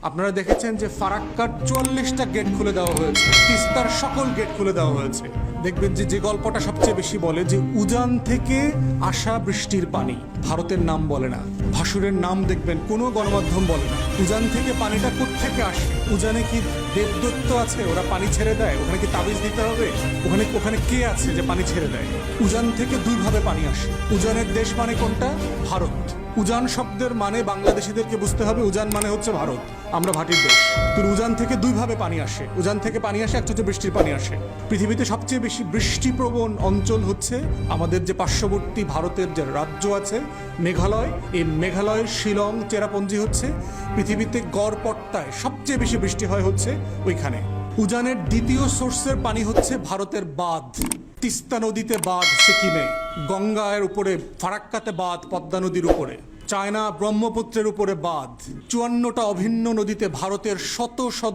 আপনারা দেখেছেন যে ফারাক্কার 44টা গেট খুলে দেওয়া হয়েছে, তিস্তার সকল গেট খুলে দেওয়া হয়েছে। দেখবেন যে গল্পটা সবচেয়ে বেশি বলে যে উজান থেকে আসা বৃষ্টির পানি, ভারতের নাম বলে না, ভাসুরের নাম দেখবেন কোনো গণমাধ্যম বলে না। উজান থেকে পানিটা কোত্থেকে আসে? উজানে কি দেবদত্ত আছে ওরা পানি ছেড়ে দেয়? ওখানে কি তাবিজ দিতে হবে? ওখানে কে আছে যে পানি ছেড়ে দেয়? উজান থেকে দুইভাবে পানি আসে। উজানের দেশ মানে কোনটা? ভারত। উজান শব্দের মানে বাংলাদেশিদেরকে বুঝতে হবে, উজান মানে হচ্ছে ভারত, আমরা ভাটির দেশ। তো উজান থেকে দুইভাবে পানি আসে। উজান থেকে পানি আসে, একটা হচ্ছে বৃষ্টির পানি আসে। পৃথিবীতে সবচেয়ে বেশি বৃষ্টিপ্রবণ অঞ্চল হচ্ছে আমাদের যে পার্শ্ববর্তী ভারতের যে রাজ্য আছে মেঘালয়। এই মেঘালয়ের শিলং চেরাপুঞ্জি হচ্ছে পৃথিবীতে গড়পড়তায় সবচেয়ে বেশি বৃষ্টি হয় হচ্ছে ওইখানে। উজানের দ্বিতীয় সোর্সের পানি হচ্ছে ভারতের বাঁধ, তিস্তা নদীতে বাঁধ সিকিমে, গঙ্গার উপরে ফারাক্কাতে বাঁধ পদ্মা নদীর উপরে, চায়না ব্রহ্মপুত্রের উপরে বাঁধ, 54টা অভিন্ন নদীতে ভারতের শত শত